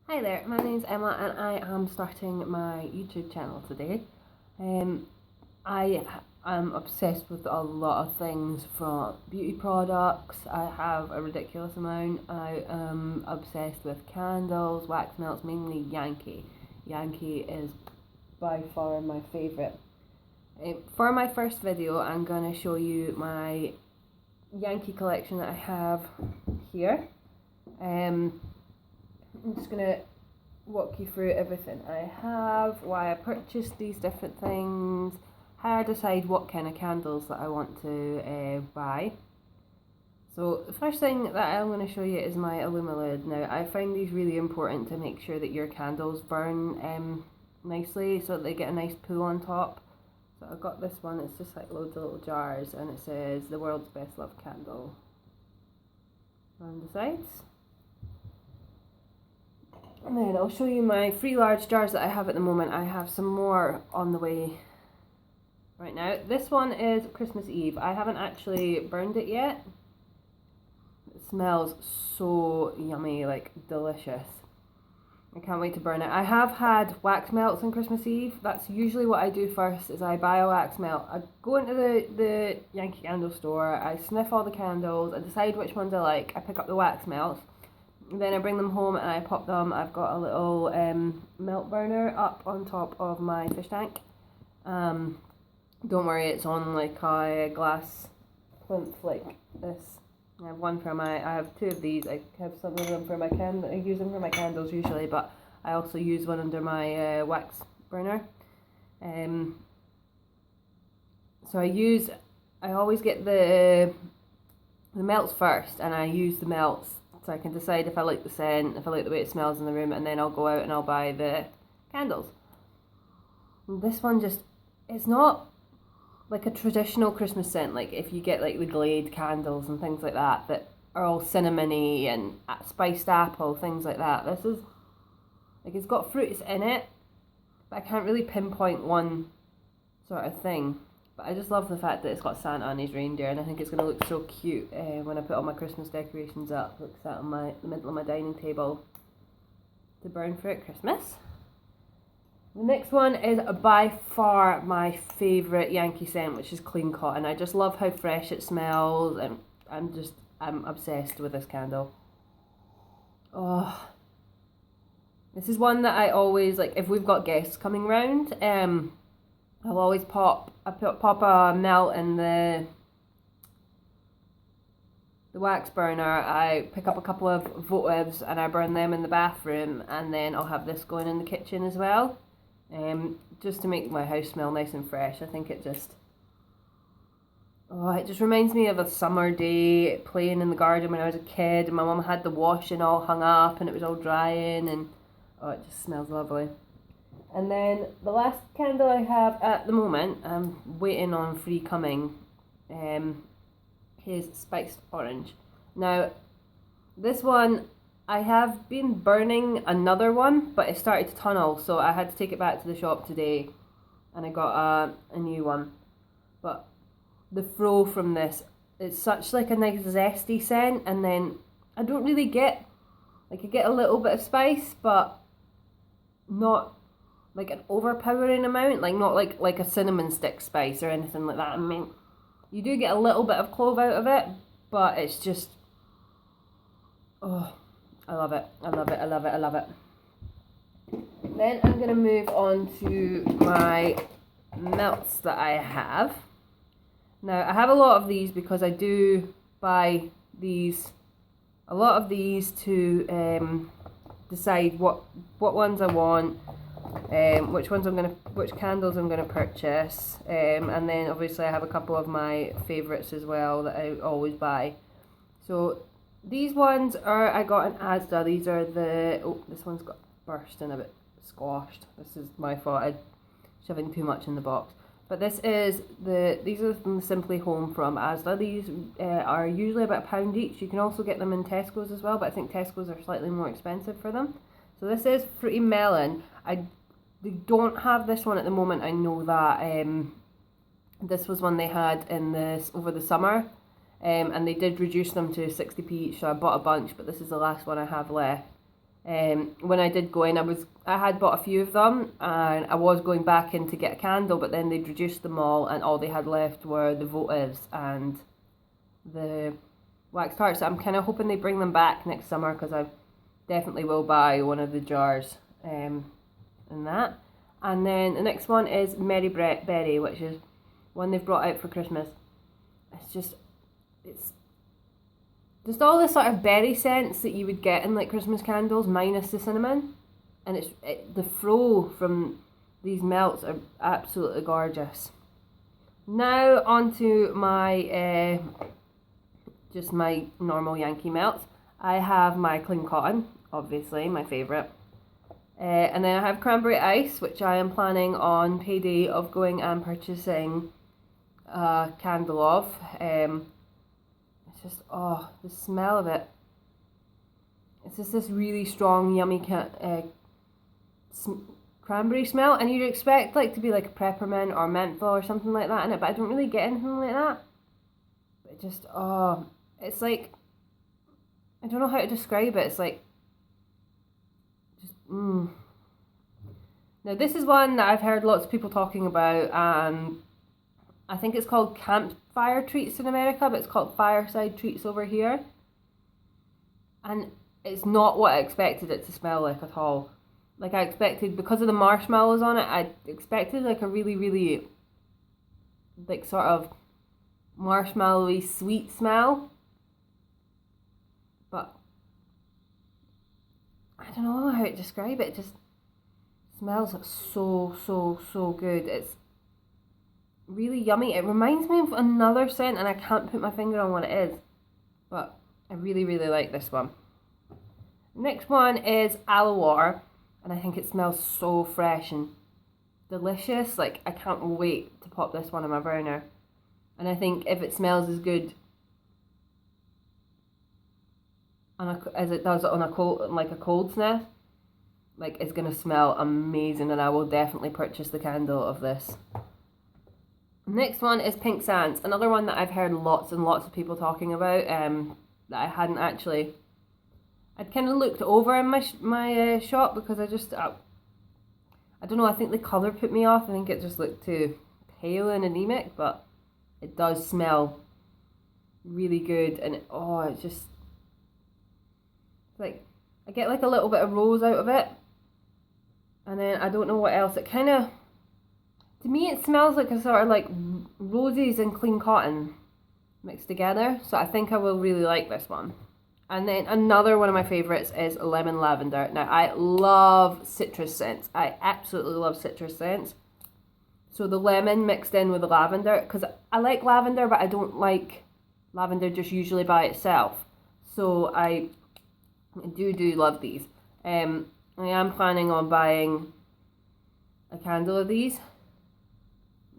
Hi there, my name's Emma and I am starting my YouTube channel today. I am obsessed with a lot of things from beauty products. I have a ridiculous amount. I am obsessed with candles, wax melts, mainly Yankee. Yankee is by far my favourite. For my first video I'm going to show you my Yankee collection that I have here. I'm just going to walk you through everything I have, why I purchased these different things, how I decide what kind of candles that I want to buy. So the first thing that I'm going to show you is my Illumilid. Now I find these really important to make sure that your candles burn nicely so that they get a nice pull on top. So I got this one, it's just like loads of little jars and it says the world's best loved candle on the sides. And then I'll show you my 3 large jars that I have at the moment. I have some more on the way right now. This one is Christmas Eve. I haven't actually burned it yet. It smells so yummy, like delicious. I can't wait to burn it. I have had wax melts on Christmas Eve. That's usually what I do first, is I buy a wax melt. I go into the Yankee candle store, I sniff all the candles, I decide which ones I like, I pick up the wax melts. Then I bring them home and I pop them. I've got a little melt burner up on top of my fish tank. Don't worry, it's on like a glass plinth like this. I have one for I have 2 of these. I have some of them for my I use them for my candles usually, but I also use one under my wax burner. So I always get the melts first, and I use the melts so I can decide if I like the scent, if I like the way it smells in the room, and then I'll go out and I'll buy the candles. And this one it's not like a traditional Christmas scent, like if you get like the Glade candles and things like that are all cinnamony and spiced apple, things like that. This is, like, it's got fruits in it, but I can't really pinpoint one sort of thing. But I just love the fact that it's got Santa and his reindeer, and I think it's going to look so cute when I put all my Christmas decorations up. Look, sat on the middle of my dining table to burn for at Christmas. The next one is by far my favourite Yankee scent, which is Clean Cotton. I just love how fresh it smells, and I'm obsessed with this candle. Oh, this is one that I always, like, if we've got guests coming round, I'll always pop a melt in the wax burner. I pick up a couple of votives and I burn them in the bathroom, and then I'll have this going in the kitchen as well, just to make my house smell nice and fresh. I think it just reminds me of a summer day playing in the garden when I was a kid, and my mum had the washing all hung up and it was all drying, and it just smells lovely. And then the last candle I have at the moment, I'm waiting on free coming, is Spiced Orange. Now, this one, I have been burning another one, but it started to tunnel, so I had to take it back to the shop today, and I got a new one. But the throw from this, it's such like a nice zesty scent, and then I don't really get, like, I get a little bit of spice, but not like an overpowering amount, like not like a cinnamon stick spice or anything like that. I mean, you do get a little bit of clove out of it, but it's just, oh, I love it, I love it, I love it, I love it. Then I'm going to move on to my melts that I have. Now, I have a lot of these because I do buy a lot of these to decide what ones I want, which candles I'm gonna purchase, and then obviously I have a couple of my favourites as well that I always buy. So these ones I got in Asda. These are this one's got burst and a bit squashed. This is my fault. I'm shoving too much in the box. But these are from Simply Home from Asda. These are usually about £1 each. You can also get them in Tesco's as well, but I think Tesco's are slightly more expensive for them. So this is Fruity Melon. They don't have this one at the moment, I know that. This was one they had over the summer, and they did reduce them to 60p each, so I bought a bunch, but this is the last one I have left. When I did go in, I had bought a few of them, and I was going back in to get a candle, but then they'd reduced them all, and all they had left were the votives and the wax tarts. So I'm kind of hoping they bring them back next summer, because I definitely will buy one of the jars in that. And then the next one is Merry Berry, which is one they've brought out for Christmas. It's just all the sort of berry scents that you would get in like Christmas candles, minus the cinnamon. And the flow from these melts are absolutely gorgeous. Now onto my just my normal Yankee melts. I have my clean cotton, obviously my favourite. And then I have cranberry ice, which I am planning on payday of going and purchasing a candle of. It's just, oh, the smell of it. It's just this really strong, yummy cranberry smell, and you'd expect like to be like a peppermint or menthol or something like that in it, but I don't really get anything like that. But just, oh, it's like, I don't know how to describe it. It's like, just, Now this is one that I've heard lots of people talking about, and I think it's called campfire treats in America, but it's called fireside treats over here. And it's not what I expected it to smell like at all. Like I expected, because of the marshmallows on it, I expected like a really, really like sort of marshmallowy sweet smell. But I don't know how to describe it. It just smells so good. It's really yummy. It reminds me of another scent, and I can't put my finger on what it is. But I really, really like this one. Next one is Aloe, and I think it smells so fresh and delicious. Like, I can't wait to pop this one in my burner. And I think if it smells as good as it does on a cold sniff, like, it's going to smell amazing, and I will definitely purchase the candle of this. Next one is Pink Sands, another one that I've heard lots and lots of people talking about, that I hadn't actually... I'd kind of looked over in my shop, because I don't know, I think the colour put me off. I think it just looked too pale and anemic, but it does smell really good, and it's just like, I get like a little bit of rose out of it, and then I don't know what else. It kind of, to me it smells like a sort of like roses and clean cotton mixed together, so I think I will really like this one. And then another one of my favourites is Lemon Lavender. Now, I love citrus scents. I absolutely love citrus scents. So the lemon mixed in with the lavender, because I like lavender, but I don't like lavender just usually by itself. So I do love these. I am planning on buying a candle of these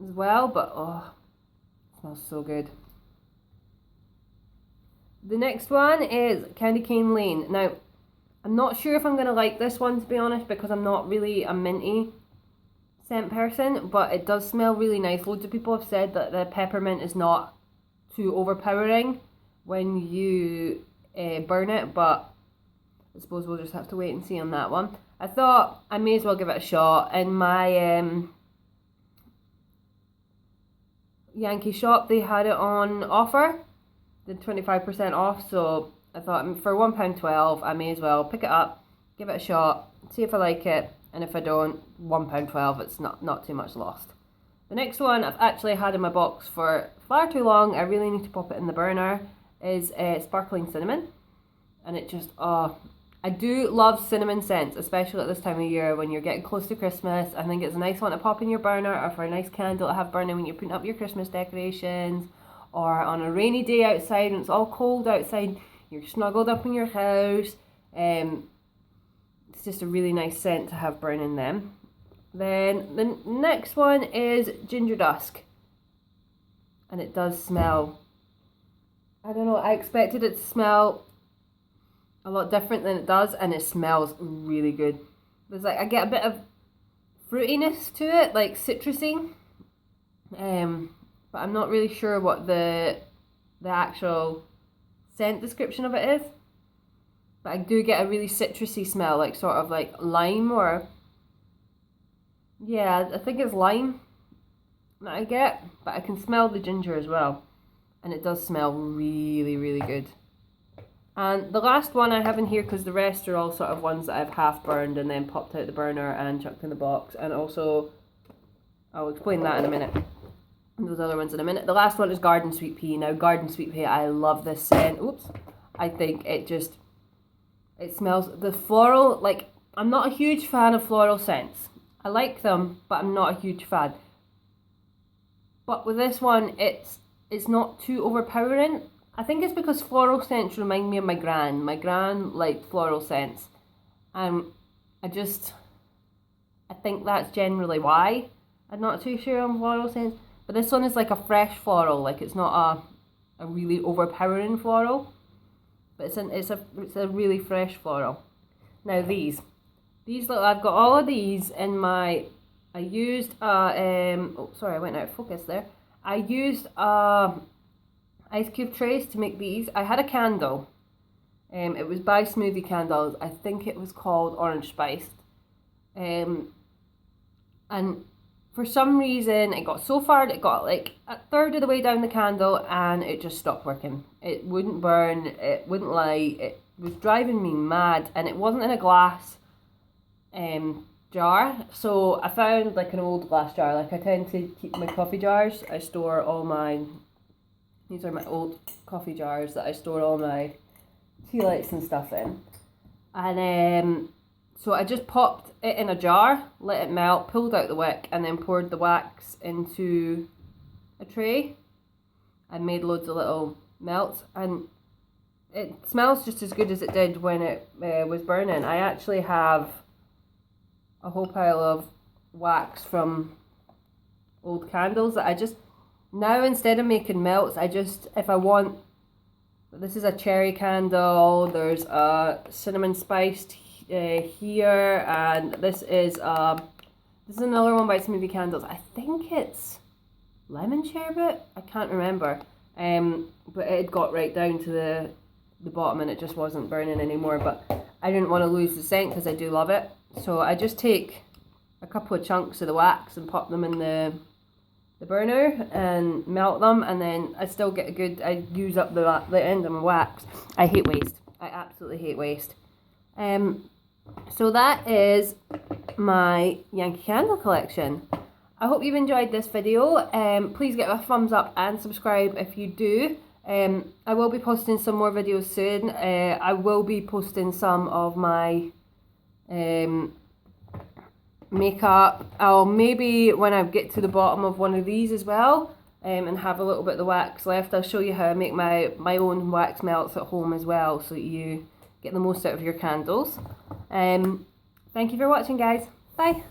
as well, but it smells so good. The next one is Candy Cane Lane. Now, I'm not sure if I'm going to like this one, to be honest, because I'm not really a minty scent person, but it does smell really nice. Loads of people have said that the peppermint is not too overpowering when you burn it, but I suppose we'll just have to wait and see on that one. I thought I may as well give it a shot. In my Yankee shop, they had it on offer. Did 25% off, so I thought for £1.12 I may as well pick it up, give it a shot, see if I like it, and if I don't, £1.12, it's not too much lost. The next one I've actually had in my box for far too long, I really need to pop it in the burner, is Sparkling Cinnamon. And it just, I do love cinnamon scents, especially at this time of year when you're getting close to Christmas. I think it's a nice one to pop in your burner, or for a nice candle to have burning when you're putting up your Christmas decorations, or on a rainy day outside and it's all cold outside, you're snuggled up in your house. It's just a really nice scent to have burning them. Then the next one is Ginger Dusk, and it does smell, I don't know, I expected it to smell a lot different than it does, and it smells really good. There's like, I get a bit of fruitiness to it, like citrusy, but I'm not really sure what the actual scent description of it is. but I do get a really citrusy smell, like sort of like lime, or yeah, I think it's lime that I get, but I can smell the ginger as well, and it does smell really, really good. And the last one I have in here, because the rest are all sort of ones that I've half burned and then popped out the burner and chucked in the box, and also I'll explain that in a minute. And those other ones in a minute. The last one is garden sweet pea. Now, garden sweet pea, I love this scent. Oops. I think it smells, the floral, like, I'm not a huge fan of floral scents. I like them, but I'm not a huge fan. But with this one, it's not too overpowering. I think it's because floral scents remind me of my gran. My gran liked floral scents. I think that's generally why. I'm not too sure on floral scents. But this one is like a fresh floral, like it's not a really overpowering floral, but it's a really fresh floral. Now these look, I've got all of these in my. I used oh sorry, I went out of focus there. I used ice cube trays to make these. I had a candle. It was by Smoothie Candles. I think it was called Orange Spiced. And for some reason, it got so far, it got like a third of the way down the candle and it just stopped working. It wouldn't burn, it wouldn't light, it was driving me mad, and it wasn't in a glass jar. So I found like an old glass jar. Like I tend to keep my coffee jars. I store all these are my old coffee jars that I store all my tea lights and stuff in. And so I just popped it in a jar, let it melt, pulled out the wick, and then poured the wax into a tray and made loads of little melts. And it smells just as good as it did when it was burning. I actually have a whole pile of wax from old candles that I just, now instead of making melts, if I want, this is a cherry candle, there's a cinnamon spiced here, and this is another one by Smoothie Candles. I think it's lemon sherbet, I can't remember, but it got right down to the bottom and it just wasn't burning anymore. But I didn't want to lose the scent because I do love it, so I just take a couple of chunks of the wax and pop them in the burner and melt them, and then I still get I use up the end of my wax. I hate waste. I absolutely hate waste. So that is my Yankee candle collection. I hope you've enjoyed this video. Please give it a thumbs up and subscribe if you do. I will be posting some more videos soon. I will be posting some of my makeup. I'll maybe, when I get to the bottom of one of these as well, and have a little bit of the wax left, I'll show you how I make my own wax melts at home as well, so you get the most out of your candles. Thank you for watching, guys. Bye.